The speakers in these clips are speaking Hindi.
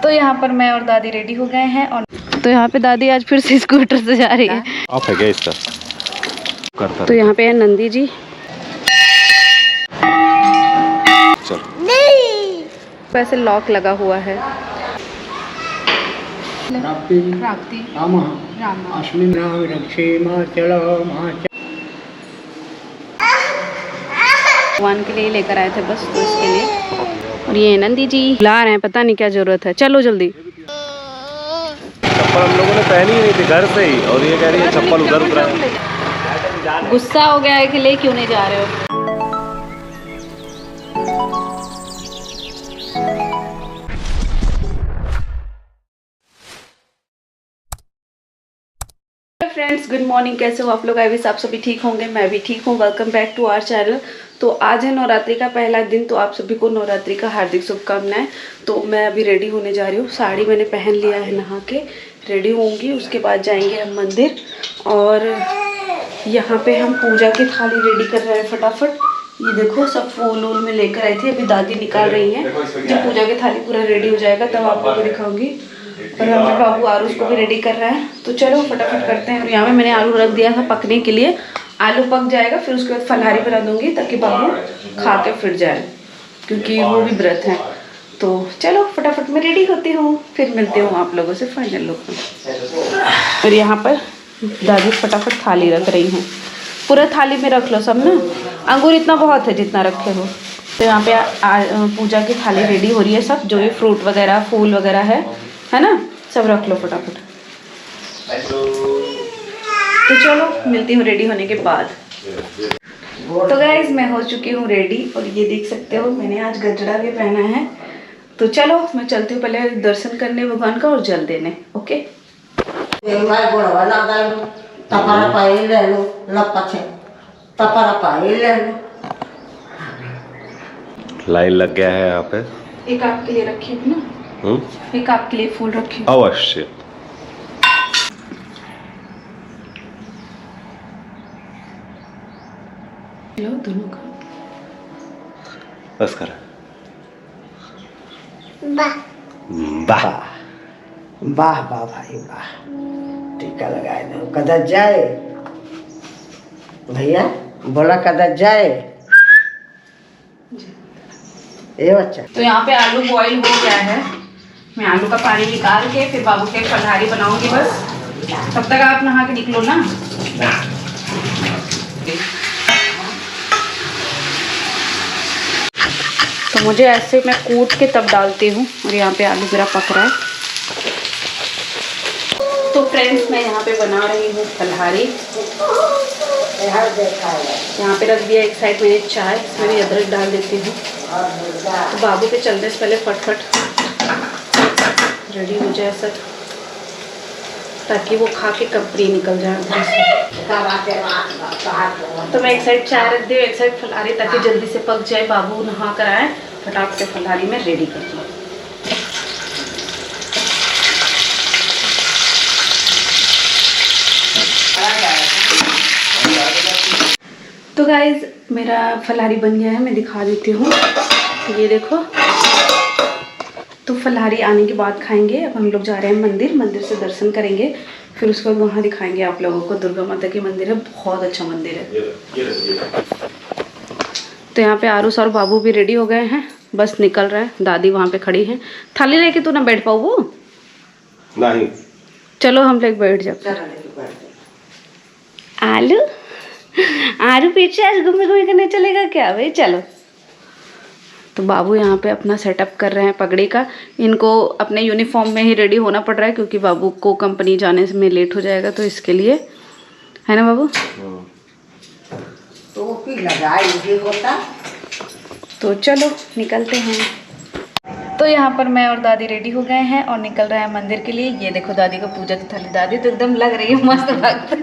तो यहाँ पर मैं और दादी रेडी हो गए हैं और तो यहाँ पे दादी आज फिर से स्कूटर से जा रही है। ऑफ है क्या इसका? करता तो यहाँ पे है नंदी जी। चल वैसे लॉक लगा हुआ है। भगवान के लिए लेकर आए थे बस, तो इसके लिए। और ये नंदी जी ला रहे हैं, पता नहीं क्या जरूरत है। चलो जल्दी। चप्पल हम लोगों ने पहनी ही नहीं थी घर से ही, और ये कह रही है चप्पल उधर उतरा है। गुस्सा हो गया है कि ले क्यों नहीं जा रहे हो। फ्रेंड्स गुड मॉर्निंग, कैसे हो आप लोग? आई विश आप सभी ठीक होंगे, मैं भी ठीक हूँ। Welcome back to our channel. तो आज है नवरात्रि का पहला दिन, तो आप सभी को नवरात्रि का हार्दिक शुभकामनाएं। तो मैं अभी रेडी होने जा रही हूँ, साड़ी मैंने पहन लिया है, नहा के रेडी होंगी। उसके बाद जाएंगे हम मंदिर, और यहाँ पे हम पूजा की थाली रेडी कर रहे हैं फटाफट। ये देखो सब फूल वूल में लेकर आई थी, अभी दादी निकाल रही हैं। जब पूजा की थाली पूरा रेडी हो जाएगा तब आप लोगों को दिखाऊंगी। और हमारे बाबू आलू को भी रेडी कर रहा है, तो चलो फटाफट करते हैं। और यहाँ पे मैंने आलू रख दिया था पकने के लिए। आलू पक जाएगा फिर उसके बाद फलहारी बना दूंगी, ताकि बाबू खा के फिर जाए, क्योंकि वो भी व्रत है। तो चलो फटाफट मैं रेडी होती हूँ, फिर मिलती हूँ आप लोगों से फाइनल लुक में। और यहाँ पर दादी फटाफट थाली रख रही हैं। पूरा थाली में रख लो सब ना, अंगूर इतना बहुत है जितना रखे हो। तो यहाँ पे पूजा की थाली रेडी हो रही है, सब जो ये फ्रूट वगैरह फूल वगैरह है ना, सब रख लो फटाफट। तो चलो मिलती हूँ रेडी होने के बाद। तो गाइज मैं हो चुकी हूँ रेडी, और ये देख सकते हो मैंने आज गजरा भी पहना है। तो चलो मैं चलती हूँ पहले दर्शन करने भगवान का और जल देने। ओके लाइन लग गया है यहाँ पे। एक आपके लिए रखी हूँ ना, एक आपके लिए फूल रखी हूँ। अवश्य। लो दोनों का बस कर। वाह वाह वाह वाह भाई वाह। टीका लगाए दो, कदर जाए भैया, बोला कदर जाए ये बच्चा। तो यहाँ पे आलू बॉईल हो गया है, मैं आलू का पानी निकाल के फिर बाबू के फलहारी बनाऊंगी बस। तब तक आप नहा के निकलो ना। तो मुझे ऐसे मैं कूट के तब डालती हूँ। और यहाँ पे आलू मेरा पक रहा है। तो फ्रेंड्स मैं यहाँ पे बना रही हूँ फलहारी। यहाँ पे रख दिया एक साइड मैंने चाय, इसमें भी अदरक डाल देती हूँ। तो बाबू के चलने से पहले फटफट रेडी हो जाए सब, ताकि वो खा के कंपनी निकल जाए। तो मैं एक साइड चाय रख दी, एक साइड फलहारी, ताकि जल्दी से पक जाए। बाबू नहा कर आए, फटाक से फलहारी में रेडी कर दूँ। तो गाइज मेरा फलहारी बन गया है, मैं दिखा देती हूँ। तो ये देखो, तो फलहारी आने के बाद खाएंगे। अब हम लोग जा रहे हैं मंदिर, मंदिर से दर्शन करेंगे, फिर उसके बाद वहाँ दिखाएंगे आप लोगों को। दुर्गा माता की मंदिर है, बहुत अच्छा मंदिर है। तो यहाँ पे आरुष और बाबू भी रेडी हो गए हैं, बस निकल रहे हैं। दादी वहाँ पे खड़ी हैं। थाली लेके तो ना बैठ पाओ वो नहीं। चलो हम लोग बैठ जाते। आलू आलू पीछे आज घूमे घूमे करने चलेगा क्या भाई? चलो। तो बाबू यहाँ पे अपना सेटअप कर रहे हैं पगड़ी का। इनको अपने यूनिफॉर्म में ही रेडी होना पड़ रहा है, क्योंकि बाबू को कंपनी जाने में लेट हो जाएगा, तो इसके लिए है ना बाबू। तो चलो निकलते हैं। तो यहाँ पर मैं और दादी रेडी हो गए हैं और निकल रहे हैं मंदिर के लिए। ये देखो दादी को पूजा की थाली, दादी तो एकदम लग रही है मस्त भक्त।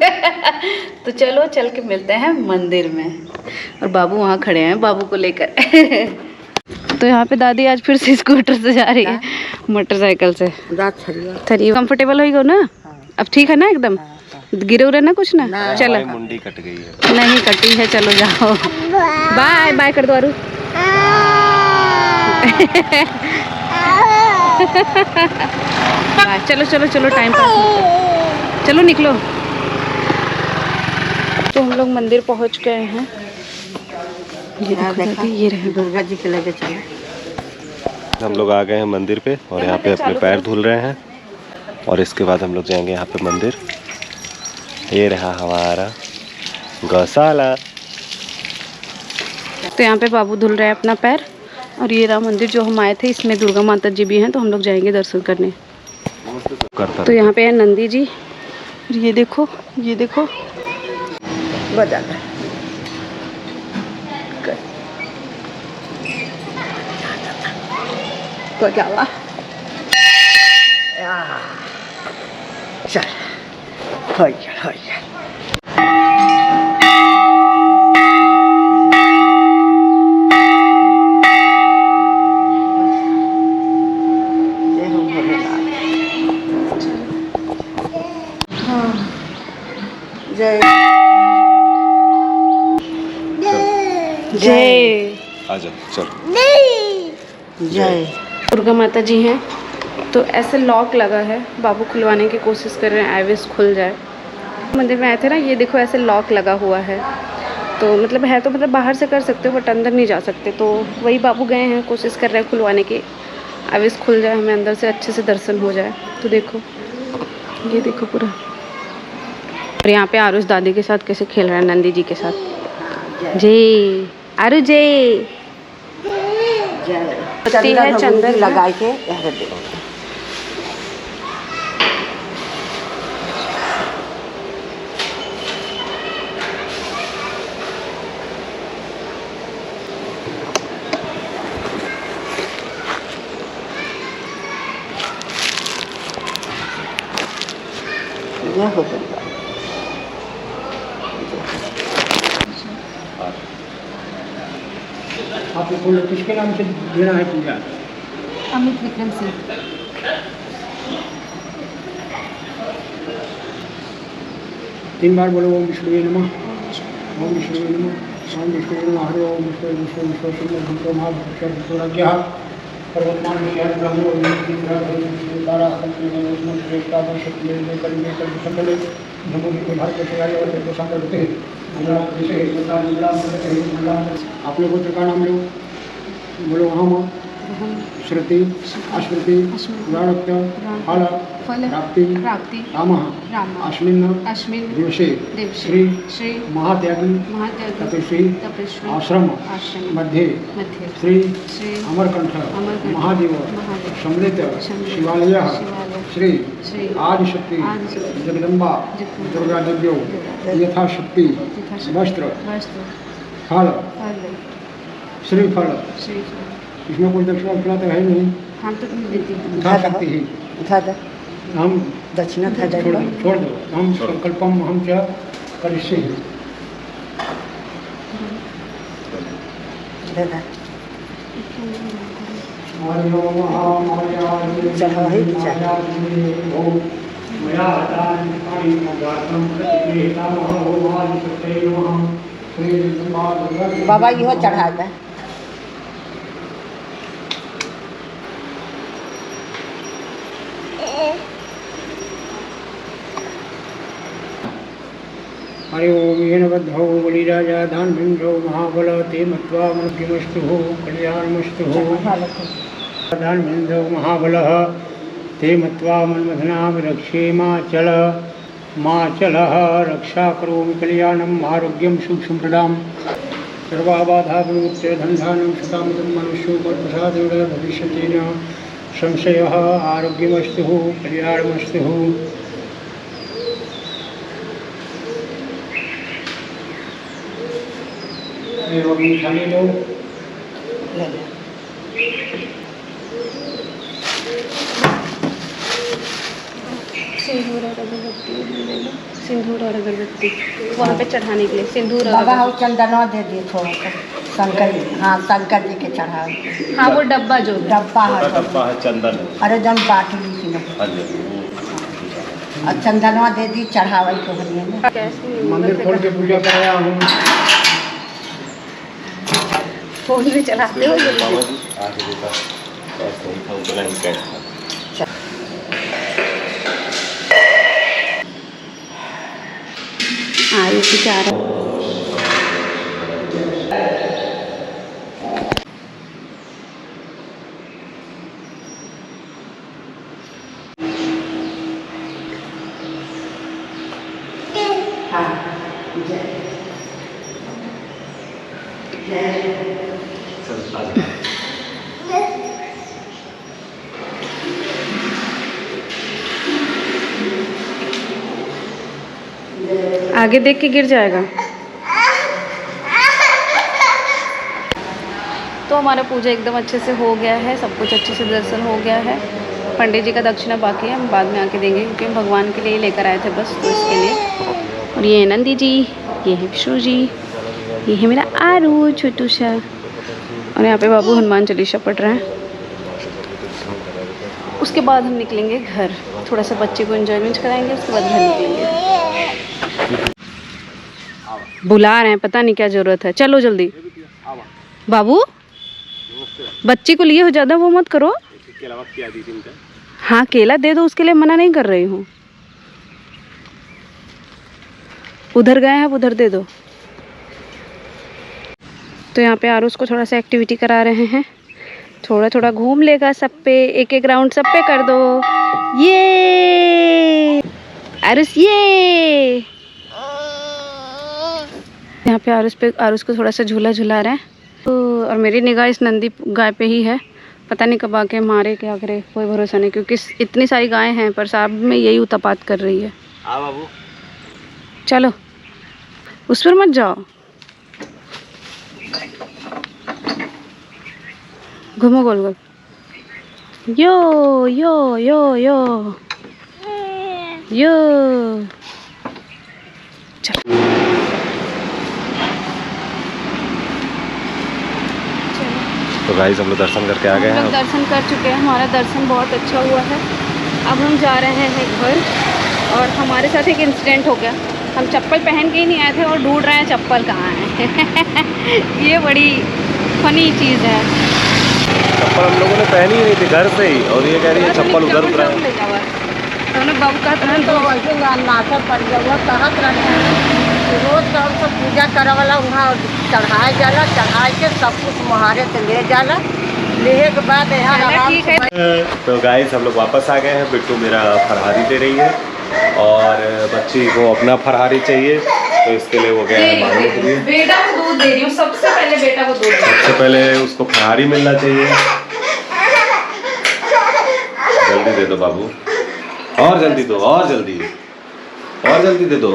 तो चलो चल के मिलते हैं मंदिर में। और बाबू वहाँ खड़े हैं बाबू को लेकर। तो यहाँ पे दादी आज फिर से स्कूटर से जा रही है, मोटरसाइकिल से। कंफर्टेबल हो गई ना अब? ठीक है ना एकदम? गिरे उरे ना कुछ ना? चलो मुंडी कट गई है। नहीं कटी है, चलो जाओ। बाय बाय कर दो आरू। चलो चलो चलो, टाइम पास मत करो। चलो निकलो। तो हम लोग मंदिर पहुंच गए हैं। ये देखो, ये रहे दुर्गा जी के लगे चले। हम लोग आ गए हैं मंदिर पे और यहाँ पे अपने पैर धुल रहे हैं और इसके बाद हम लोग जाएंगे यहाँ पे मंदिर। ये रहा हमारा गौशाला। तो यहाँ पे बाबू धुल रहे हैं अपना पैर और ये रहा मंदिर जो हम आए थे। इसमें दुर्गा माता जी भी हैं, तो हम लोग जाएंगे दर्शन करने। तो यहाँ पे है नंदी जी। ये देखो, ये देखो बजाना बजावा। चल हो गया, हो गया। जय जय आ जाओ चलो। जय दुर्गा माता जी हैं। तो ऐसे लॉक लगा है, बाबू खुलवाने की कोशिश कर रहे हैं, आई विश खुल जाए। मंदिर में आए थे ना, ये देखो ऐसे लॉक लगा हुआ है। तो मतलब है, तो मतलब बाहर से कर सकते हो बट अंदर नहीं जा सकते। तो वही बाबू गए हैं, कोशिश कर रहे हैं खुलवाने की, आई विश खुल जाए, हमें अंदर से अच्छे से दर्शन हो जाए। तो देखो, ये देखो पूरा। और यहाँ पे आरुष दादी के साथ कैसे खेल रहा है, नंदी जी के साथ। जय आरु जय। है चंदन लगा के हो गया। आपको फूल किसके नाम से देना है पूजा? अमित विक्रम सिंह। तीन बार बोलो ओम विष्णुवे नमः, ओम विष्णुवे नमः, ओम विष्णुवे नमः, हरि ओम विष्णु विष्णु विष्णु सुंदर भूतो महाभूषण पर्वतमान विषय ब्रह्म और तारा श्रेष्ठा सकले नमो भारत के संकल्प आप लोग गोत्र का नाम लो, बोलो हम श्रुति अश्रुति प्राणत्य फल प्राप्ति रामः अस्मिन् दिवसे श्री महात्यागी तपस्वी आश्रम मध्ये श्री अमरकंठ महादेव सम्मिलित शिवालय श्री आदिशक्ति जगदम्बा दुर्गा देव्यो यथाशक्ति वस्त्र फल श्रीफल। इसमें कोई दक्षिणा उठना तो है नहीं, हम तो नहीं देती। उठा सकती है। उठा दे, हम दक्षिणा था छोड़ दो। हम संकल्पम हम क्या करिष्ये। चढ़ा ही बाबा इहो चढ़ा दे। हरि ओम येन बद्धौ बलिराजा धान्भिन्द्रौ महाबल ते मत्वा मनुष्यमस्तु कल्याणमस्तु। धान्भिन्द्रौ महाबलः ते मत्वा मन्मथनाभिरक्षेमाचल माचलः रक्षा करोमि कल्याणम् आरोग्यं सुखसम्प्रदां सर्वाबाधा विमुच्य धनधान्यं शतामृतं मनुष्यो मत्प्रसादेन भविष्यति न संशयः। आरोग्यमस्तु कल्याणमस्तु। खाली लो सिंदूर और अगरबत्ती ले लो। सिंदूर और अगरबत्ती वहाँ पे चढ़ाने के लिए सिंदूर और बाबा वो चंदनवा दे दिए थोड़ा सा शंकर जी। हाँ शंकर जी के चढ़ाओ। हाँ वो डब्बा जो डब्बा है, डब्बा है चंदन। अरे जन बाटी ली थी और चंदनवा दे दी चढ़ावल को हरिये में। मंदिर खोल के पूजा कराया हूँ। फोन में चलाते हो बाबा जी आगे देखा, उतना ही कैश था। आयु की चार है। आगे देख के गिर जाएगा। तो हमारा पूजा एकदम अच्छे से हो गया है, सब कुछ अच्छे से दर्शन हो गया है। पंडित जी का दक्षिणा बाकी है, हम बाद में आके देंगे क्योंकि हम भगवान के लिए लेकर आए थे बस, तो इसके लिए। और ये है नंदी जी, ये है विष्णु जी, ये है मेरा आरू छोटू सा, और यहाँ पे बाबू हनुमान चालीसा पढ़ रहे हैं। उसके बाद हम निकलेंगे घर, थोड़ा सा बच्चे को एंजॉयमेंट कराएंगे, उसके बाद घर निकलेंगे। बुला रहे हैं, पता नहीं क्या ज़रूरत है। चलो जल्दी। बाबू बच्ची को लिए हो, ज़्यादा वो मत करो। हाँ केला दे दो, उसके लिए मना नहीं कर रही हूँ। उधर गए हैं, उधर दे दो। तो यहाँ पे आरुष को थोड़ा सा एक्टिविटी करा रहे हैं, थोड़ा थोड़ा घूम लेगा सब पे, एक एक राउंड सब पे कर दो। ये आरुष, ये यहाँ पे आरुष को थोड़ा सा झूला झुला रहे हैं। तो और मेरी निगाह इस नंदी गाय पे ही है, पता नहीं कब आके मारे क्या करे, कोई भरोसा नहीं, क्योंकि इतनी सारी गायें हैं पर साहब में यही उत्पात कर रही है। बाबू चलो उस पर मत जाओ, घूमो गोल गोल। यो यो यो यो यो, चलो। तो गाइस हम लोग दर्शन करके आ गए हैं। हम लोग दर्शन कर चुके हैं, हमारा दर्शन बहुत अच्छा हुआ है। अब हम जा रहे हैं घर, और हमारे साथ एक इंसिडेंट हो गया। हम चप्पल पहन के ही नहीं आए थे और ढूंढ रहे हैं चप्पल कहाँ है। ये बड़ी फनी चीज़ है। चप्पल हम लोगों ने पहनी ही नहीं थी घर से ही, और ये कह रही है चप्पल उधर उतरा है। तो बाबू का रोज का हम सब पूजा करे वाला वहाँ चढ़ाए जाला, चढ़ाए के सब कुछ मुहारे से ले जाला, लेने के बाद यहाँ आराम से। तो गाइस हम लोग वापस आ गए हैं। बिट्टू मेरा फरहारी दे रही है, और बच्ची को अपना फरहारी चाहिए, तो इसके लिए वो गया है मांगने के लिए। बेटा को दूध दे रही हूँ, सबसे पहले बेटा को दूध। सबसे पहले उसको फरहारी मिलना चाहिए। जल्दी दे दो बाबू, और जल्दी दो, और जल्दी, और जल्दी दे दो।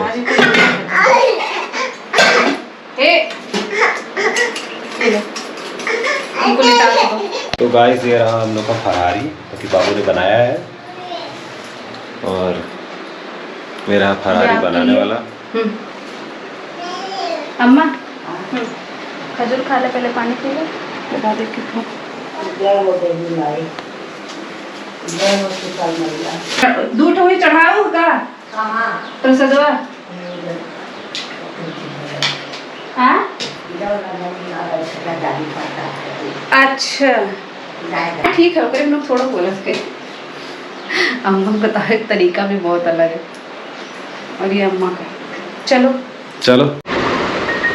तो गाइस ये रहा हम लोग का फरहारी, क्योंकि बाबू ने बनाया है, और मेरा फरहारी बनाने वाला। अम्मा खजूर खा ले, पहले पानी पी ले, बता दे कितना। दूध हुई चढ़ाओ का प्रसादवा। हाँ अच्छा ठीक है, ओके। हम लोग थोड़ा बोला थे, अम्मा का तो एक तरीका भी बहुत अलग है, और ये अम्मा का। चलो चलो।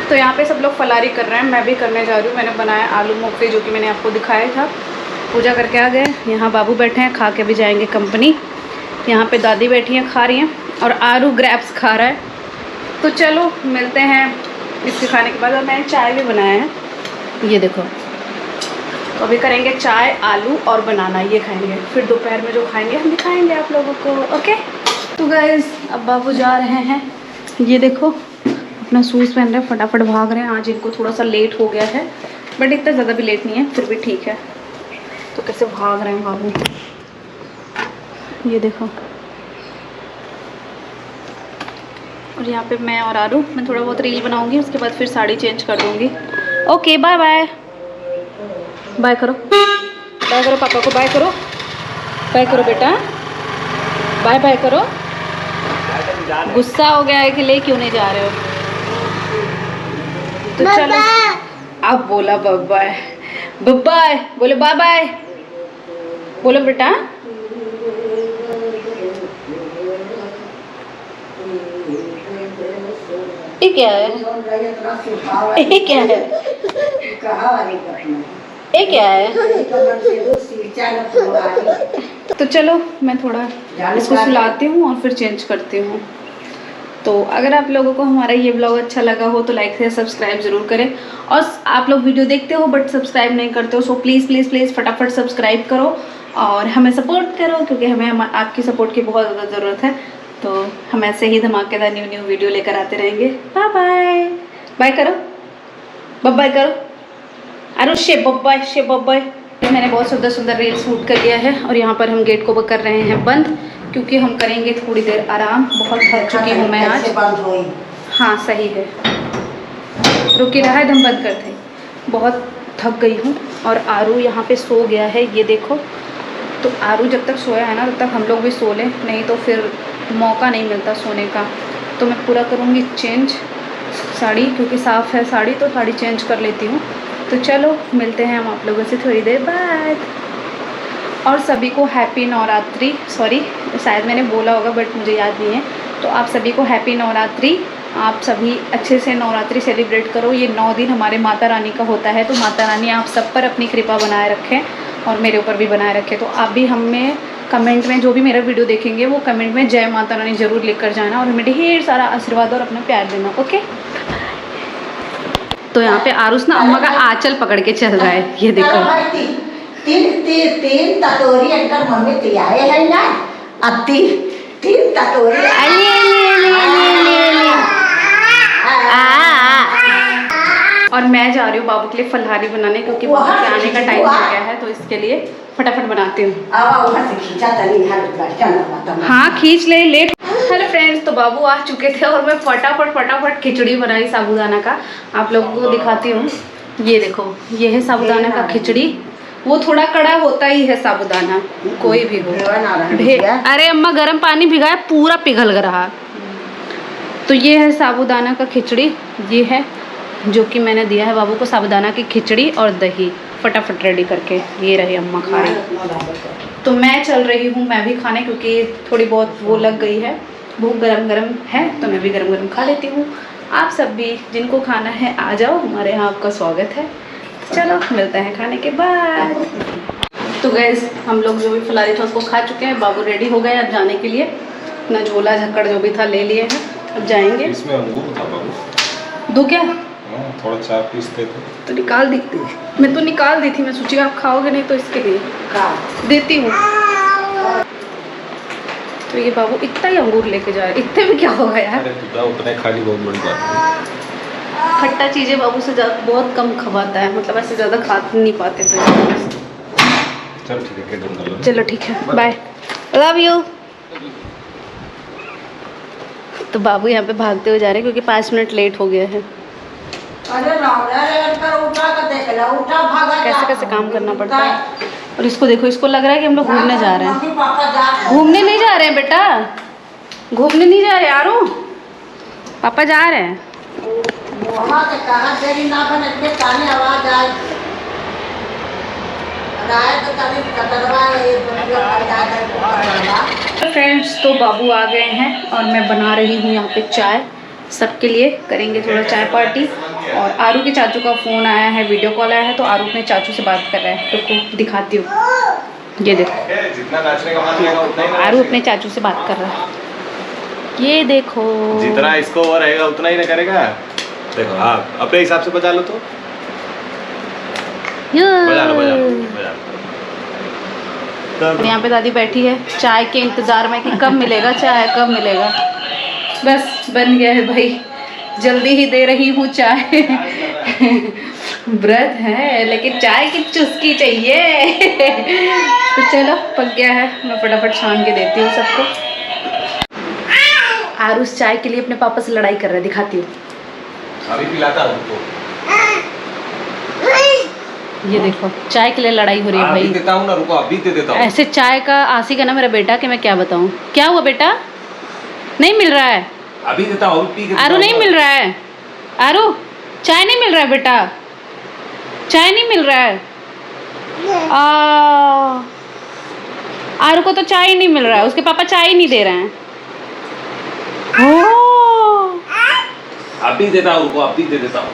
तो यहाँ पे सब लोग फलारी कर रहे हैं, मैं भी करने जा रही हूँ। मैंने बनाया आलू मोगरे, जो कि मैंने आपको दिखाया था। पूजा करके आ गए, यहाँ बाबू बैठे हैं, खा के भी जाएंगे कंपनी। यहाँ पे दादी बैठी हैं, खा रही हैं, और आरू ग्रैप्स खा रहा है। तो चलो मिलते हैं इसके खाने के बाद। और मैंने चाय भी बनाया है, ये देखो। तो अभी करेंगे चाय, आलू और बनाना, ये खाएंगे। फिर दोपहर में जो खाएंगे हम दिखाएंगे आप लोगों को, ओके। तो गाइस अब बाबू जा रहे हैं, ये देखो अपना शूज़ पहन रहे हैं, फटाफट भाग रहे हैं। आज इनको थोड़ा सा लेट हो गया है, बट इतना ज़्यादा भी लेट नहीं है, फिर भी ठीक है। तो कैसे भाग रहे हैं बाबू, ये देखो। और यहाँ पे मैं और आरू, मैं थोड़ा बहुत रील बनाऊंगी, उसके बाद फिर साड़ी चेंज कर दूंगी। ओके बाय बाय, बाय करो, बाय करो, पापा को बाय करो, बाय करो बेटा, बाय बाय करो। गुस्सा हो गया है कि ले क्यों नहीं जा रहे हो। तो चलो अब बोला बाय बाय, बोलो बाय बाय, बोलो बेटा क्या है? ये क्या है? ये क्या है? तो चलो मैं थोड़ा इसको सुलाती हूँ और फिर चेंज करती हूँ। तो अगर आप लोगों को हमारा ये ब्लॉग अच्छा लगा हो तो लाइक से सब्सक्राइब ज़रूर करें। और आप लोग वीडियो देखते हो बट सब्सक्राइब नहीं करते हो, सो प्लीज़ प्लीज़ प्लीज़ फटाफट सब्सक्राइब करो और हमें सपोर्ट करो, क्योंकि हमें आपकी सपोर्ट की बहुत ज़्यादा ज़रूरत है। तो हम ऐसे ही धमाकेदार न्यू वीडियो लेकर आते रहेंगे। बाय बाय, बाय करो, बाय करो। अरे शेप बाय। मैंने बहुत सुंदर सुंदर रील शूट कर लिया है और यहाँ पर हम गेट को कर रहे हैं बंद, क्योंकि हम करेंगे थोड़ी देर आराम। बहुत थक चुकी हूँ मैं आज। हाँ सही है, रुकी रहा है, हम बंद करते। बहुत थक गई हूँ और आरू यहाँ पे सो गया है, ये देखो। तो आरू जब तक सोया है ना तब तक हम लोग भी सो लें, नहीं तो फिर मौका नहीं मिलता सोने का। तो मैं पूरा करूँगी चेंज साड़ी, क्योंकि साफ़ है साड़ी, तो साड़ी चेंज कर लेती हूँ। तो चलो मिलते हैं हम आप लोगों से थोड़ी देर बाद। और सभी को हैप्पी नवरात्रि। सॉरी, शायद मैंने बोला होगा बट मुझे याद नहीं है। तो आप सभी को हैप्पी नवरात्रि। आप सभी अच्छे से नवरात्रि सेलिब्रेट करो। ये 9 दिन हमारे माता रानी का होता है, तो माता रानी आप सब पर अपनी कृपा बनाए रखें और मेरे ऊपर भी बनाए रखें। तो आप भी हमें कमेंट में, जो भी मेरा वीडियो देखेंगे वो कमेंट में जय माता रानी ज़रूर लिख कर जाना और हमें ढेर सारा आशीर्वाद और अपना प्यार देना। ओके। तो यहाँ पे आरुष ना अम्मा का आंचल पकड़ के चल रहा है, ये देखो। तीन ततोरी अंदर मम्मी तियाए है ना, अब तीन ततोरी और मैं जा रही हूँ बाबू के लिए फलहारी बनाने, क्योंकि बाबू के आने का टाइम हो गया है। तो इसके लिए फटाफट बनाती हूँ। हाँ खींच ले, लेट। हेलो फ्रेंड्स, तो बाबू आ चुके थे और मैं फटाफट खिचड़ी बनाई साबूदाना का। आप लोगों को दिखाती हूँ, ये देखो, ये है साबूदाना का खिचड़ी। वो थोड़ा कड़ा होता ही है साबूदाना, कोई भी हो। अरे अम्मा गर्म पानी भिगाया, पूरा पिघल रहा। तो ये है साबूदाना का खिचड़ी, ये है जो कि मैंने दिया है बाबू को, साबूदाना की खिचड़ी और दही फटाफट रेडी करके। ये रही अम्मा खा रही। तो मैं चल रही हूँ मैं भी खाने, क्योंकि थोड़ी बहुत वो लग गई है, भूख गरम है, तो मैं भी गरम खा लेती हूँ। आप सब भी जिनको खाना है आ जाओ, हमारे यहाँ आपका स्वागत है। चलो मिलते हैं खाने के बाद। तो गैस हम लोग जो भी फलारी था उसको खा चुके हैं। बाबू रेडी हो गए अब जाने के लिए, अपना झोला झक्कड़ जो भी था ले लिए हैं, अब जाएंगे। इसमें अंगूर था बाबू। दो क्या? थोड़ा चाय पीसते थे तो निकाल दी थी, मैं तो निकाल दी थी। मैं सोची आप खाओगे नहीं तो इसके लिए देती हूँ। तो ये बाबू इतना ही अंगूर लेके जा रहे, इतने में क्या होगा यार। उतने खाली बहुत बड़ी बात है। खट्टा चीज़ें बाबू से बहुत कम खवाता है, मतलब ऐसे ज़्यादा खा नहीं पाते। तो चलो ठीक है, बाय, लव यू। तो बाबू यहाँ पे भागते हुए जा रहे हैं क्योंकि 5 मिनट लेट हो गया है। कैसे कैसे काम करना पड़ता है। और इसको देखो, इसको लग रहा है कि हम लोग घूमने जा रहे हैं। घूमने नहीं जा रहे हैं बेटा, घूमने नहीं जा रहे आरू, पापा जा रहे हैं। फ्रेंड्स, तो बाबू आ गए हैं और मैं बना रही हूँ यहाँ पे चाय सबके लिए। करेंगे थोड़ा चाय पार्टी। और आरू के चाचू का फ़ोन आया है, वीडियो कॉल आया है, तो आरू अपने चाचू से बात कर रहा है। तो दिखाती हूँ, ये देखो, जितना नाचने का मन रहेगा उतना ही आरू अपने चाचू से बात कर रहा है। ये देखो, जितना इसको वो रहेगा उतना ही ना करेगा। देखो आप अपने हिसाब से बजा लो, तो बजा लो। और यहाँ पे दादी बैठी है चाय के इंतज़ार में कि कब मिलेगा चाय, कब मिलेगा। बस बन गया है भाई, जल्दी ही दे रही हूँ चाय। व्रत है लेकिन चाय की चुस्की चाहिए। तो चलो पक गया है, मैं फटाफट छान के देती हूँ सबको। आरुष चाय के लिए अपने पापा से लड़ाई कर रहा है, दिखाती हूँ। अभी पिलाता हूँ तो। ये देखो चाय के लिए लड़ाई हो रही है भाई। अभी देता हूँ ना, रुको अभी दे देता हूँ। ऐसे चाय का आशिक है ना मेरा बेटा कि मैं क्या बताऊँ। क्या हुआ बेटा, नहीं मिल रहा है? अभी देता हूँ, पी के आरू नहीं मिल रहा है। आरू चाय नहीं मिल रहा है बेटा, चाय नहीं मिल रहा है। आरू को तो चाय नहीं मिल रहा है, उसके पापा चाय नहीं दे रहे हैं। अभी देता हूँ उनको, अभी दे देता हूँ।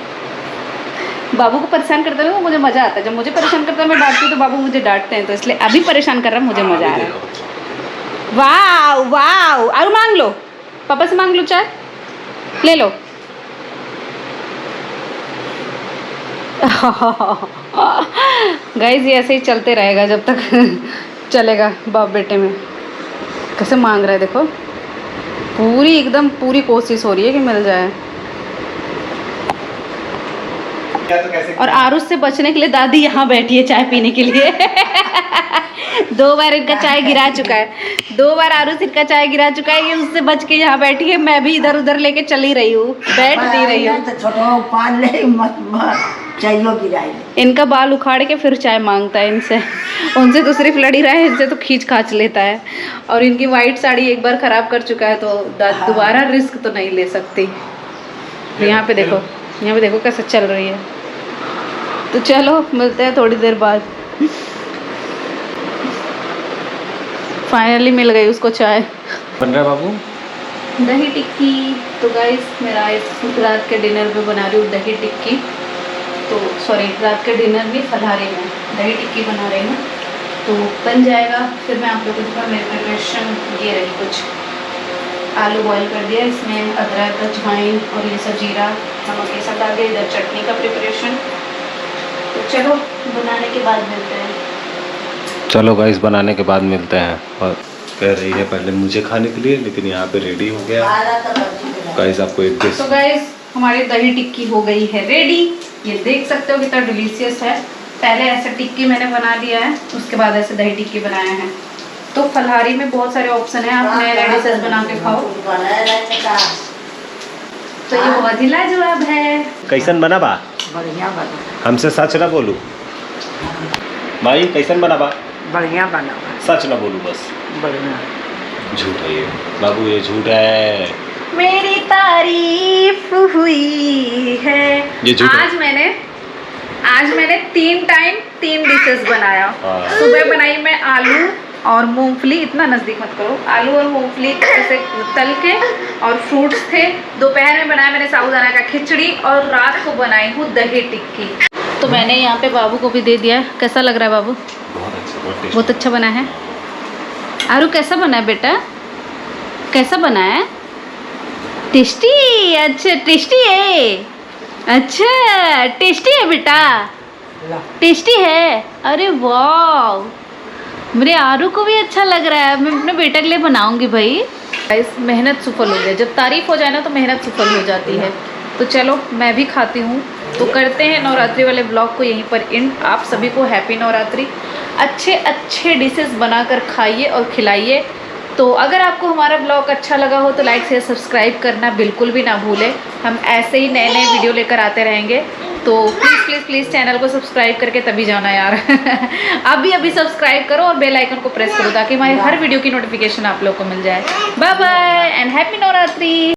बाबू को परेशान करते हैं तो मुझे मज़ा आता है, जब मुझे परेशान करता है मैं डांटती हूँ तो बाबू मुझे डांटते हैं, तो इसलिए अभी परेशान कर रहा है, मुझे मज़ा आ रहा है। वाह वाह, और मांग लो, पापा से मांग लो, चाय ले लो। गाइस ये ऐसे ही चलते रहेगा जब तक चलेगा बाप बेटे में। कैसे मांग रहा है देखो, पूरी एकदम पूरी कोशिश हो रही है कि मिल जाए। और आरुष से बचने के लिए दादी यहाँ बैठी है चाय पीने के लिए। 2 बार इनका चाय गिरा चुका है, 2 बार आरुष इनका चाय गिरा चुका है, ये उससे बच के यहाँ बैठी है। मैं भी इधर उधर लेके चली रही हूँ, बैठ नहीं रही हूँ। इनका बाल उखाड़ के फिर चाय मांगता है इनसे, उनसे तो सिर्फ लड़ी रहा है, इनसे तो खींच खाच लेता है। और इनकी वाइट साड़ी एक बार ख़राब कर चुका है तो दोबारा रिस्क तो नहीं ले सकती। यहाँ पे देखो, यहाँ पे देखो कैसे चल रही है। तो चलो मिलते हैं थोड़ी देर बाद। फाइनली मिल गई उसको चाय। बन रहा है बाबू दही टिक्की। तो गाइस मेरा इस रात के डिनर में बना रही हूँ दही टिक्की, तो सॉरी रात के डिनर में फलहारी में दही टिक्की बना रही हूँ, तो बन जाएगा। फिर मैं आप लोगों को मेरी प्रिपरेशन ये रही, कुछ आलू बॉईल कर दिया, इसमें अदरक अजवाइन और ये सब जीरा नमक ये सब डाल दिया। इधर चटनी का प्रिपरेशन। तो चलो बनाने के बाद मिलते हैं। चलो गाइस बनाने के बाद मिलते हैं। और कह रही है पहले मुझे खाने के लिए, लेकिन यहाँ पे रेडी हो गया गाइस। आपको एक डिश। तो गाइस हमारी दही टिक्की हो गई है रेडी। ये देख सकते हो कितना डिलीशियस है। पहले ऐसे टिक्की मैंने बना लिया है, उसके बाद ऐसे दही टिक्की बनाया है। तो फलहारी में बहुत सारे ऑप्शन है, आप नए नए डिशेस बना के खाओ। तो ये बहुत ही लाजवाब है। कैसन बना बा? बढ़िया बना, हमसे सच ना बोलू भाई, कैसन बना बा? बढ़िया बना, सच ना बोलू बस। बढ़िया। झूठ है ये बाबू, ये झूठ है। मेरी तारीफ हुई है। ये झूठ है। आज मैंने 3 टाइम 3 डिशेस बनाया। हाँ। सुबह बनाई मैं आलू और मूंगफली, इतना नज़दीक मत करो, आलू और मूंगफली ऐसे तल के, और फ्रूट्स थे। दोपहर में बनाया मैंने साबूदाना का खिचड़ी, और रात को बनाई हूँ दही टिक्की। तो मैंने यहाँ पे बाबू को भी दे दिया। कैसा लग रहा है बाबू? बहुत अच्छा बना है। आरू कैसा बना है बेटा? कैसा बना है? टेस्टी? अच्छा टेस्टी है, अच्छा टेस्टी है बेटा, टेस्टी है। अरे वाह, मेरे आरू को भी अच्छा लग रहा है। मैं अपने बेटे के लिए बनाऊंगी भाई। इस मेहनत सफल हो गया, जब तारीफ हो जाए ना तो मेहनत सफल हो जाती है। तो चलो मैं भी खाती हूँ। तो करते हैं नवरात्रि वाले ब्लॉग को यहीं पर एंड। आप सभी को हैप्पी नवरात्रि। अच्छे अच्छे डिशेस बनाकर खाइए और खिलाइए। तो अगर आपको हमारा ब्लॉग अच्छा लगा हो तो लाइक शेयर सब्सक्राइब करना बिल्कुल भी ना भूलें। हम ऐसे ही नए नए वीडियो लेकर आते रहेंगे। तो प्लीज़ प्लीज़ प्लीज़ चैनल को सब्सक्राइब करके तभी जाना यार। अभी सब्सक्राइब करो और बेल आइकन को प्रेस करो ताकि हमारी हर वीडियो की नोटिफिकेशन आप लोग को मिल जाए। Bye bye and happy Navratri.